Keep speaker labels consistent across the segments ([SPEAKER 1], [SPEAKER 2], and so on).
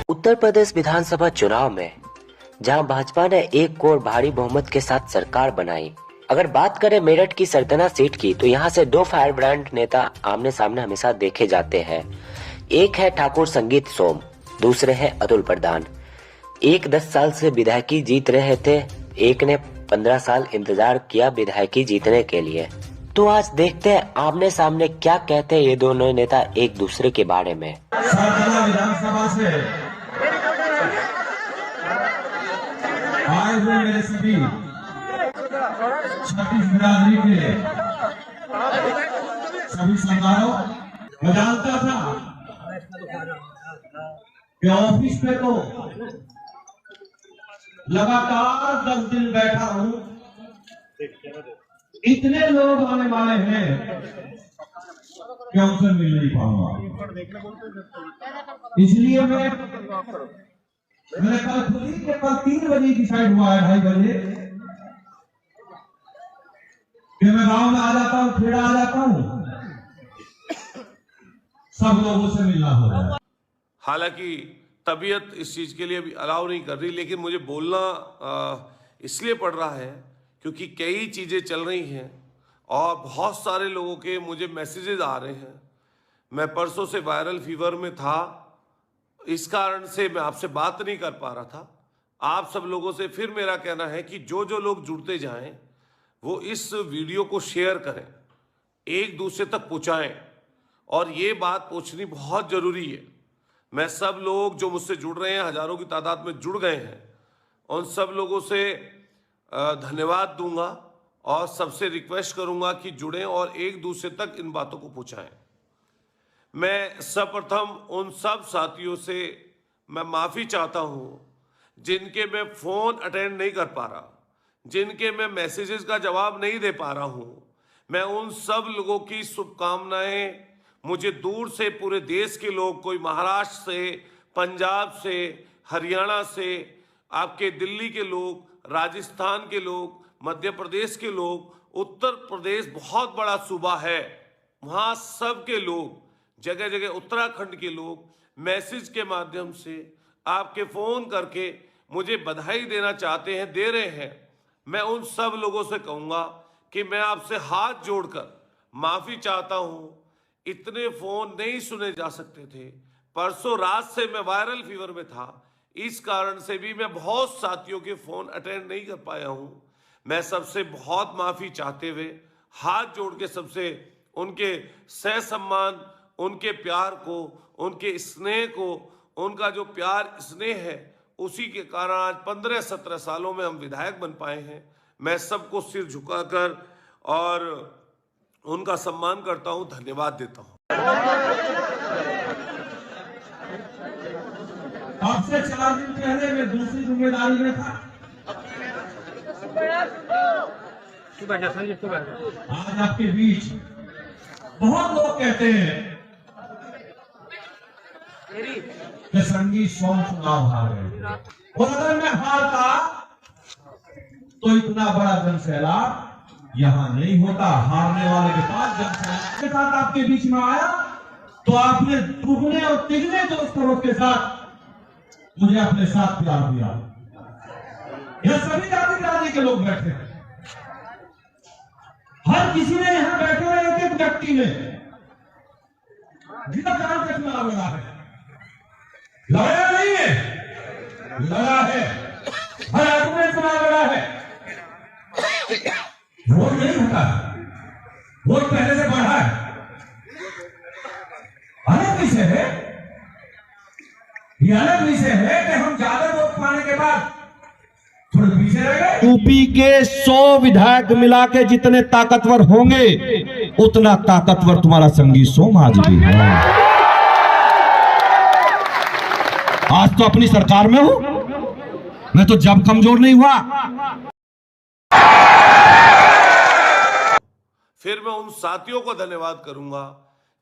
[SPEAKER 1] उत्तर प्रदेश विधानसभा चुनाव में जहां भाजपा ने 1 करोड़ भारी बहुमत के साथ सरकार बनाई। अगर बात करें मेरठ की सरतना सीट की, तो यहां से 2 फायर ब्रांड नेता आमने सामने हमेशा देखे जाते हैं। एक है ठाकुर संगीत सोम, दूसरे है अतुल प्रधान। एक 10 साल से विधायकी जीत रहे थे, एक ने 15 साल इंतजार किया विधायकी जीतने के लिए। तो आज देखते हैं आमने सामने क्या कहते हैं ये दोनों नेता एक दूसरे के बारे में।
[SPEAKER 2] सरतना विधानसभा से आए हुए मेरे सभी छत्तीस बिरादरी के सभी सरदारों, मैं जानता था कि ऑफिस पे तो लगातार 10 दिन बैठा हूं, इतने लोग आने वाले हैं कि उनसे मिल नहीं पाऊंगा। इसलिए मैंने कल खुद ही के कल 3 बजे डिसाइड हुआ है, 2:30 बजे, कि मैं गांव में आ जाता हूँ, खेड़ा आ जाता हूँ, सब लोगों से मिलना होगा।
[SPEAKER 3] हालांकि तबीयत इस चीज के लिए अभी अलाउ नहीं कर रही, लेकिन मुझे बोलना इसलिए पड़ रहा है क्योंकि कई चीजें चल रही हैं और बहुत सारे लोगों के मुझे मैसेजेस आ रहे हैं। मैं परसों से वायरल फीवर में था, इस कारण से मैं आपसे बात नहीं कर पा रहा था। आप सब लोगों से फिर मेरा कहना है कि जो जो लोग जुड़ते जाएं वो इस वीडियो को शेयर करें, एक दूसरे तक पहुंचाएं, और ये बात पहुंचनी बहुत जरूरी है। मैं सब लोग जो मुझसे जुड़ रहे हैं, हजारों की तादाद में जुड़ गए हैं, उन सब लोगों से धन्यवाद दूंगा और सबसे रिक्वेस्ट करूंगा कि जुड़ें और एक दूसरे तक इन बातों को पहुंचाएं। मैं सर्वप्रथम उन सब साथियों से मैं माफ़ी चाहता हूं जिनके मैं फ़ोन अटेंड नहीं कर पा रहा, जिनके मैं मैसेजेस का जवाब नहीं दे पा रहा हूं। मैं उन सब लोगों की शुभकामनाएं, मुझे दूर से पूरे देश के लोग, कोई महाराष्ट्र से, पंजाब से, हरियाणा से, आपके दिल्ली के लोग, राजस्थान के लोग, मध्य प्रदेश के लोग, उत्तर प्रदेश बहुत बड़ा सूबा है, वहाँ सब के लोग, जगह जगह उत्तराखंड के लोग मैसेज के माध्यम से आपके फ़ोन करके मुझे बधाई देना चाहते हैं, दे रहे हैं। मैं उन सब लोगों से कहूँगा कि मैं आपसे हाथ जोड़कर माफ़ी चाहता हूँ। इतने फ़ोन नहीं सुने जा सकते थे। परसों रात से मैं वायरल फीवर में था, इस कारण से भी मैं बहुत साथियों के फ़ोन अटेंड नहीं कर पाया हूँ। मैं सबसे बहुत माफ़ी चाहते हुए हाथ जोड़ के सबसे उनके सह सम्मान, उनके प्यार को, उनके स्नेह को, उनका जो प्यार स्नेह है, उसी के कारण आज 15-17 सालों में हम विधायक बन पाए हैं। मैं सबको सिर झुकाकर और उनका सम्मान करता हूं, धन्यवाद देता हूं।
[SPEAKER 2] अब से 4 दिन पहले मैं दूसरी जिम्मेदारी में था, आज आपके बीच बहुत लोग कहते हैं कि संगीत सोम चुनाव हार गए, और अगर मैं हारता तो इतना बड़ा जनसैलाब यहाँ नहीं होता। हारने वाले के पास जनसैलाब के साथ आपके बीच में आया तो आपने दुगने और तिगने दोस्तों के साथ मुझे अपने साथ प्यार दिया। यह सभी जाति बिरादरी के लोग बैठे हैं, हर किसी ने यहाँ बैठे हुए एक एक व्यक्ति ने जितना जान से चुनाव लड़ा है, लड़ा नहीं है, लड़ा है, हर आदमी ने चुनाव लड़ा है। वोट नहीं होता, वोट पहले से बढ़ा है। अलग विषय है, ये अलग विषय है कि हम ज्यादा वोट पाने के बाद थोड़े पीछे रह गए।
[SPEAKER 4] यूपी के 100 विधायक मिला के जितने ताकतवर होंगे, उतना ताकतवर तुम्हारा संगीत सोम आज भी है। आज तो अपनी सरकार में हूं मैं, तो जब कमजोर नहीं हुआ।
[SPEAKER 3] फिर मैं उन साथियों को धन्यवाद करूंगा,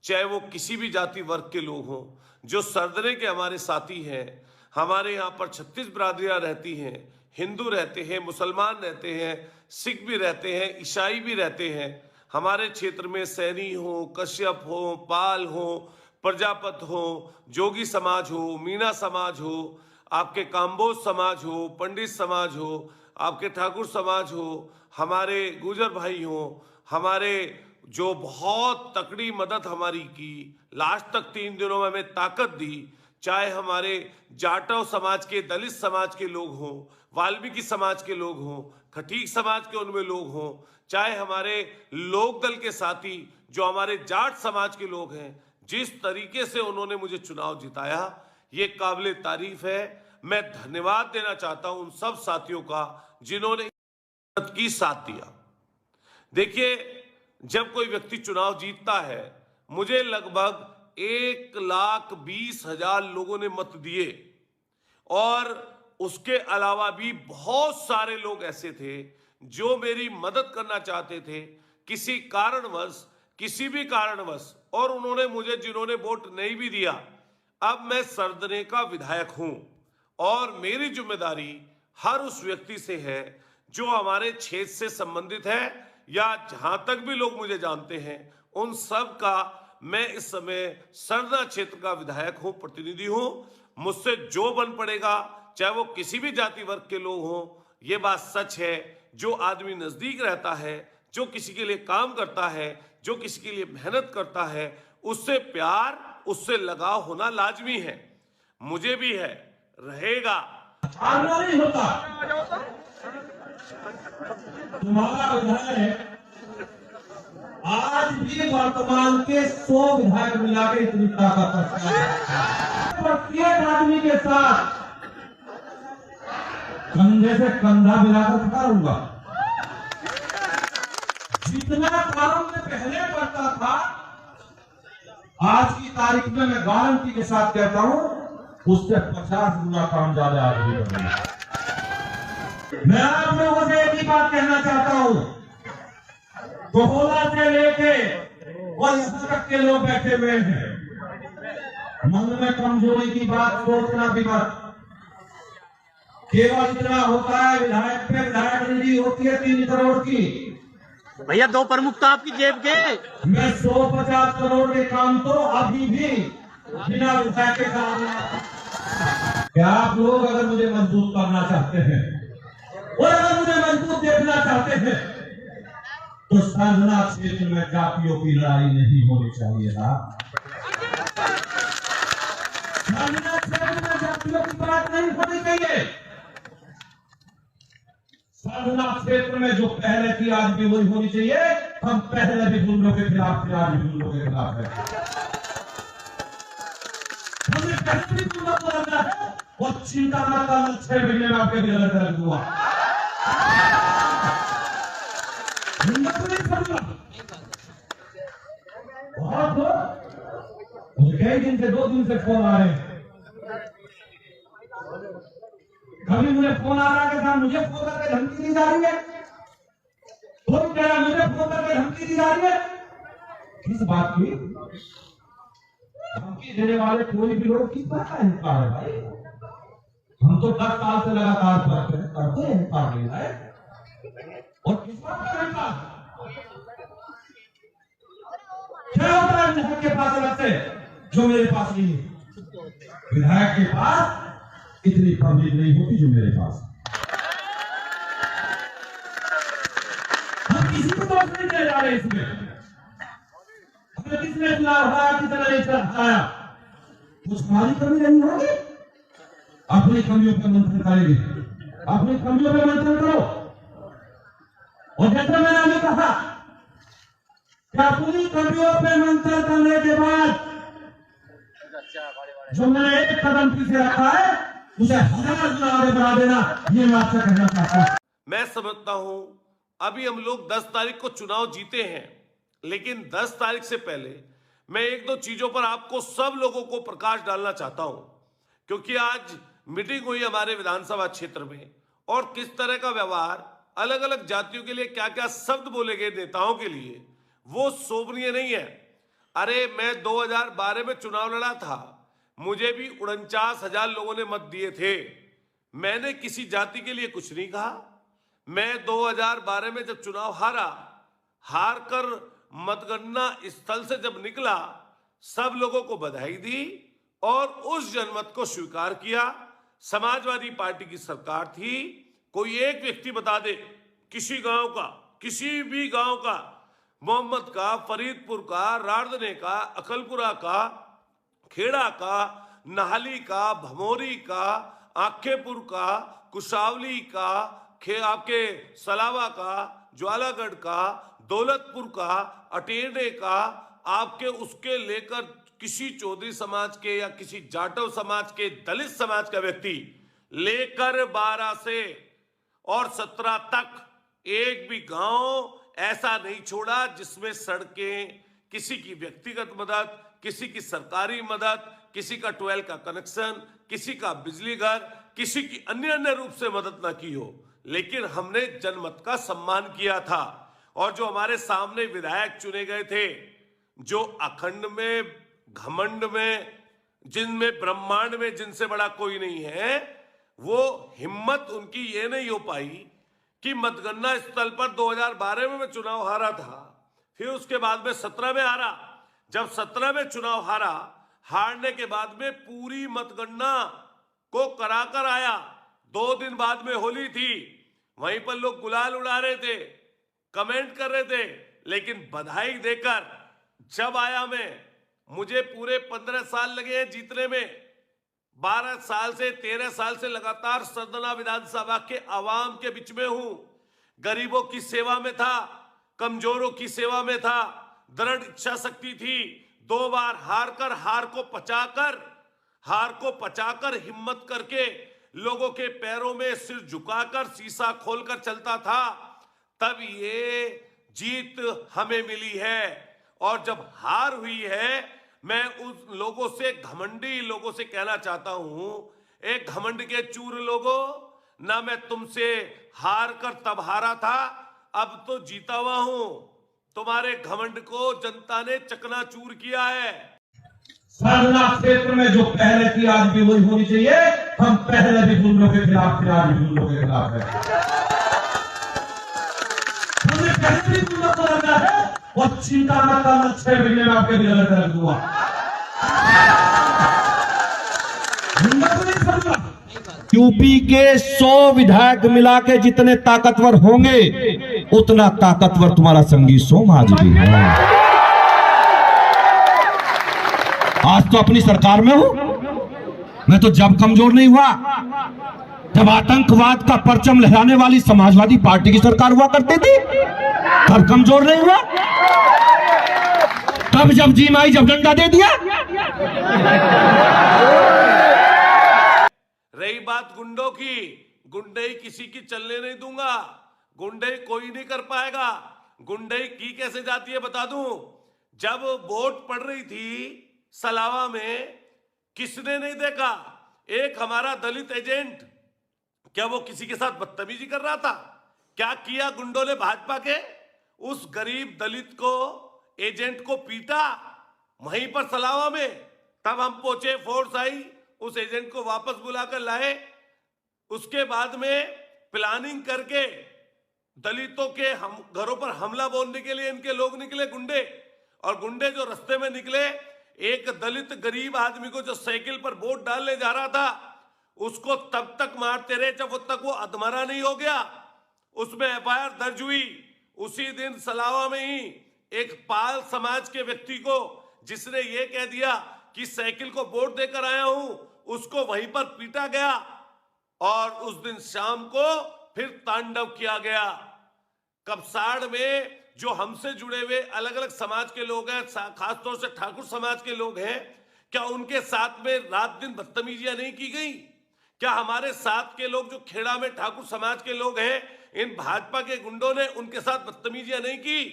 [SPEAKER 3] चाहे वो किसी भी जाति वर्ग के लोग हों, जो सरदने के हमारे साथी हैं। हमारे यहाँ पर 36 बिरादरियां रहती हैं, हिंदू रहते हैं, मुसलमान रहते हैं, सिख भी रहते हैं, ईसाई भी रहते हैं। हमारे क्षेत्र में सैनी हो, कश्यप हो, पाल हो, प्रजापत हो, जोगी समाज हो, मीणा समाज हो, आपके काम्बोज समाज हो, पंडित समाज हो, आपके ठाकुर समाज हो, हमारे गुजर भाई हो, हमारे जो बहुत तकड़ी मदद हमारी की, लास्ट तक 3 दिनों में हमें ताकत दी, चाहे हमारे जाटव समाज के, दलित समाज के लोग हों, वाल्मीकि समाज के लोग हों, खटीक समाज के उनमें लोग हों, चाहे हमारे लोक दल के साथी जो हमारे जाट समाज के लोग हैं, जिस तरीके से उन्होंने मुझे चुनाव जिताया, ये काबिले तारीफ है। मैं धन्यवाद देना चाहता हूं उन सब साथियों का जिन्होंने मदद की, साथ दिया। देखिए, जब कोई व्यक्ति चुनाव जीतता है, मुझे लगभग 1,20,000 लोगों ने मत दिए और उसके अलावा भी बहुत सारे लोग ऐसे थे जो मेरी मदद करना चाहते थे किसी कारणवश, किसी भी कारणवश, और उन्होंने मुझे, जिन्होंने वोट नहीं भी दिया, अब मैं सरदने का विधायक हूं और मेरी जिम्मेदारी हर उस व्यक्ति से है जो हमारे क्षेत्र से संबंधित है या जहां तक भी लोग मुझे जानते हैं, उन सब का मैं इस समय सरदना क्षेत्र का विधायक हूं, प्रतिनिधि हूं। मुझसे जो बन पड़ेगा, चाहे वो किसी भी जाति वर्ग के लोग हों, ये बात सच है। जो आदमी नजदीक रहता है, जो किसी के लिए काम करता है, जो किसी के लिए मेहनत करता है, उससे प्यार, उससे लगाव होना लाजमी है। मुझे भी है, रहेगा।
[SPEAKER 2] नहीं होता तुम्हारा विधायक आज भी वर्तमान के 100 विधायक मिला के इतनी ताकत रखता है। प्रत्येक आदमी के साथ कंधे से कंधा मिलाकर खड़ा रहूंगा। जितना काम मैं पहले करता था, आज की तारीख में मैं गारंटी के साथ कहता हूं, उससे 50 गुना काम ज्यादा आज भी करूंगा। मैं आप लोगों से एक ही बात कहना चाहता हूं, कोहला से लेके और यहां तक के लोग बैठे हुए हैं, मन में कमजोरी की बात सोचना भी मत। केवल इतना होता है, विधायक पे विधायक निधि होती है 3 करोड़ की।
[SPEAKER 5] भैया 2 प्रमुख तो आपकी जेब के।
[SPEAKER 2] मैं 150 करोड़ के काम तो अभी भी बिना विधायक के काम। क्या आप लोग अगर मुझे मजबूत करना चाहते हैं और अगर मुझे मजबूत देखना चाहते हैं, तो सरदना क्षेत्र में जातियों की लड़ाई नहीं होनी चाहिए ना। सरदना क्षेत्र में जातियों की बात नहीं होनी चाहिए। सरदना क्षेत्र में जो पहले की आज भी वही होनी चाहिए। हम पहले भी गुंडों के खिलाफ थे, आज भी गुंडों के खिलाफ है। हमने पहले भी गुंडों को लड़ना है और चिंता न करना, 6 महीने में आपके भी अलग हुआ। मुझे कई दिन से, 2 दिन से फोन आ रहे हैं। कभी मुझे फोन आ रहा है कि साहब मुझे फोन करके धमकी दी जा रही है, कोई कह रहा मुझे फोन करके धमकी दी जा रही है। किस बात की धमकी देने वाले कोई भी लोग किस बात का इनकार है भाई? हम तो 10 साल से लगातार करते हैं इनकार नहीं है। और किस बात का इनकार? क्या होता है विधायक के पास अलग से जो मेरे पास नहीं है? विधायक के पास इतनी पब्लिक नहीं होती जो मेरे पास। हम किसी को दोष नहीं दे जा रहे इसमें। हमें किसने चुनाव हारा, किसने नहीं हराया, कुछ हमारी कमी नहीं होगी। अपनी कमियों पर मंथन करेंगे, अपनी कमियों पर मंथन करो। और जैसे मैंने अभी कहा कि अपनी कमियों पर मंथन करने के बाद जो मैंने एक कदम पीछे रखा है, उसे 1000 गुना आगे बढ़ा देना, ये मैं आपसे कहना चाहता हूं।
[SPEAKER 3] मैं समझता हूं अभी हम लोग 10 तारीख को चुनाव जीते हैं, लेकिन 10 तारीख से पहले मैं 1-2 चीजों पर आपको, सब लोगों को प्रकाश डालना चाहता हूं। क्योंकि आज मीटिंग हुई हमारे विधानसभा क्षेत्र में और किस तरह का व्यवहार, अलग अलग जातियों के लिए क्या क्या शब्द बोले गए नेताओं के लिए, वो शोभनीय नहीं है। अरे मैं 2012 में चुनाव लड़ा था, मुझे भी 49,000 लोगों ने मत दिए थे। मैंने किसी जाति के लिए कुछ नहीं कहा। मैं 2012 में जब चुनाव हार कर मतगणना स्थल से जब निकला, सब लोगों को बधाई दी और उस जनमत को स्वीकार किया। समाजवादी पार्टी की सरकार थी, कोई एक व्यक्ति बता दे किसी गांव का, किसी भी गांव का, मोहम्मद का, फरीदपुर का, रारदने का, अकलपुरा का, खेड़ा का, नाहली का, भमोरी का, आखेपुर का, कुशावली का, आपके सलावा का, ज्वालागढ़ का, दौलतपुर का, अटेरने का, आपके उसके लेकर किसी चौधरी समाज के या किसी जाटव समाज के, दलित समाज का व्यक्ति लेकर 12 से और 17 तक एक भी गांव ऐसा नहीं छोड़ा जिसमें सड़कें, किसी की व्यक्तिगत मदद, किसी की सरकारी मदद, किसी का 12 का कनेक्शन, किसी का बिजली घर, किसी की अन्य रूप से मदद ना की हो। लेकिन हमने जनमत का सम्मान किया था और जो हमारे सामने विधायक चुने गए थे, जो अखंड में, घमंड में, जिनमें ब्रह्मांड में जिनसे बड़ा कोई नहीं है, वो हिम्मत उनकी ये नहीं हो पाई कि मतगणना स्थल पर 2012 में मैं चुनाव हारा था, फिर उसके बाद में 17 में हारा। जब 17 में चुनाव हारा, हारने के बाद में पूरी मतगणना को कराकर आया। 2 दिन बाद में होली थी, वहीं पर लोग गुलाल उड़ा रहे थे, कमेंट कर रहे थे, लेकिन बधाई देकर जब आया मैं, मुझे पूरे 15 साल लगे हैं जीतने में। 12 साल से 13 साल से लगातार सरदना विधानसभा के आवाम के बीच में हूं, गरीबों की सेवा में था, कमजोरों की सेवा में था, दृढ़ इच्छा शक्ति थी। 2 बार हार को पचाकर हिम्मत करके लोगों के पैरों में सिर झुकाकर शीशा खोलकर चलता था, तब ये जीत हमें मिली है। और जब हार हुई है, मैं उस लोगों से, घमंडी लोगों से कहना चाहता हूं, एक घमंड के चूर लोगों, ना मैं तुमसे हार कर तब हारा था, अब तो जीता हुआ हूं। तुम्हारे घमंड को जनता ने चकनाचूर किया है।
[SPEAKER 2] सरदना क्षेत्र में जो पहले की आज भी वही होनी चाहिए। हम पहले भी गुंडों के खिलाफ थे, आज भी गुंडों के खिलाफ है। हमने पहले भी गुंडों को लगा है और चिंता न करना, 6 महीने में आपके भी अलग हुआ। गुंडों को नहीं समझा।
[SPEAKER 4] यूपी के 100 विधायक मिला के जितने ताकतवर होंगे, उतना ताकतवर तुम्हारा संगी सोम आज भी है। आज तो अपनी सरकार में हूं मैं, तो जब कमजोर नहीं हुआ, जब आतंकवाद का परचम लहराने वाली समाजवादी पार्टी की सरकार हुआ करती थी, तब कमजोर नहीं हुआ। तब जब जीम आई, जब डंडा दे दिया।
[SPEAKER 3] रही बात गुंडों की, गुंडई किसी की चलने नहीं दूंगा, गुंडई कोई नहीं कर पाएगा। गुंडई की कैसे जाती है बता दूं। जब वोट पड़ रही थी सलावा में, किसने नहीं देखा एक हमारा दलित एजेंट, क्या वो किसी के साथ बदतमीजी कर रहा था? क्या किया गुंडों ने भाजपा के? उस गरीब दलित को, एजेंट को पीटा वहीं पर सलावा में। तब हम पहुंचे, फोर्स आई, उस एजेंट को वापस बुलाकर लाए। उसके बाद में प्लानिंग करके दलितों के घरों पर हमला बोलने के लिए इनके लोग निकले, गुंडे। और गुंडे जो रास्ते में निकले, एक दलित गरीब आदमी को जो साइकिल पर वोट डालने जा रहा था, उसको तब तक मारते रहे जब तक वो अधमरा नहीं हो गया। उसमें एफआईआर दर्ज हुई। उसी दिन सलावा में ही एक पाल समाज के व्यक्ति को, जिसने ये कह दिया कि साइकिल को वोट देकर आया हूं, उसको वहीं पर पीटा गया। और उस दिन शाम को फिर तांडव किया गया। कपसाड़ में जो हमसे जुड़े हुए अलग अलग समाज के लोग हैं, खासतौर से ठाकुर समाज के लोग हैं, क्या उनके साथ में रात दिन बदतमीजियां नहीं की गई? क्या हमारे साथ के लोग जो खेड़ा में ठाकुर समाज के लोग हैं, इन भाजपा के गुंडों ने उनके साथ बदतमीजियां नहीं की?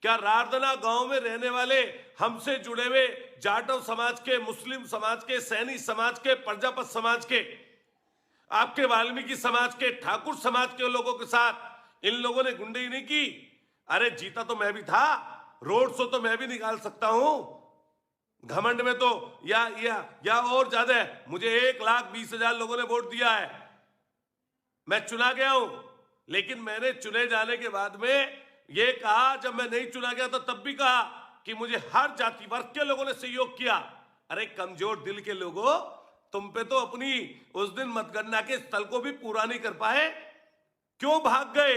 [SPEAKER 3] क्या रारदना गांव में रहने वाले हमसे जुड़े हुए जाटव समाज के, मुस्लिम समाज के, सैनी समाज के, प्रजापत समाज के, आपके वाल्मीकि समाज के, ठाकुर समाज के लोगों के साथ इन लोगों ने गुंडई नहीं की? अरे जीता तो मैं भी था, रोड शो तो मैं भी निकाल सकता हूं। घमंड में तो या और ज्यादा है। मुझे 1,20,000 लोगों ने वोट दिया है, मैं चुना गया हूं। लेकिन मैंने चुने जाने के बाद में ये कहा, जब मैं नहीं चुना गया तो तब भी कहा कि मुझे हर जाति वर्ग के लोगों ने सहयोग किया। अरे कमजोर दिल के लोगों, तुम पे तो अपनी उस दिन मतगणना के स्थल को भी पूरा नहीं कर पाए। क्यों भाग गए?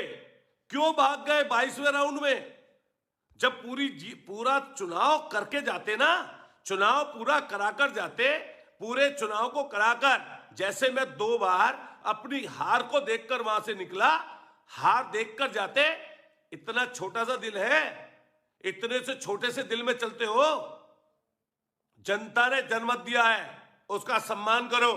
[SPEAKER 3] क्यों भाग गए 22वें राउंड में? जब पूरा चुनाव करके जाते ना, चुनाव पूरा कराकर जाते, पूरे चुनाव को कराकर, जैसे मैं 2 बार अपनी हार को देखकर वहां से निकला, हार देखकर जाते। इतना छोटा सा दिल है, इतने से छोटे से दिल में चलते हो। जनता ने जनमत दिया है, उसका सम्मान करो।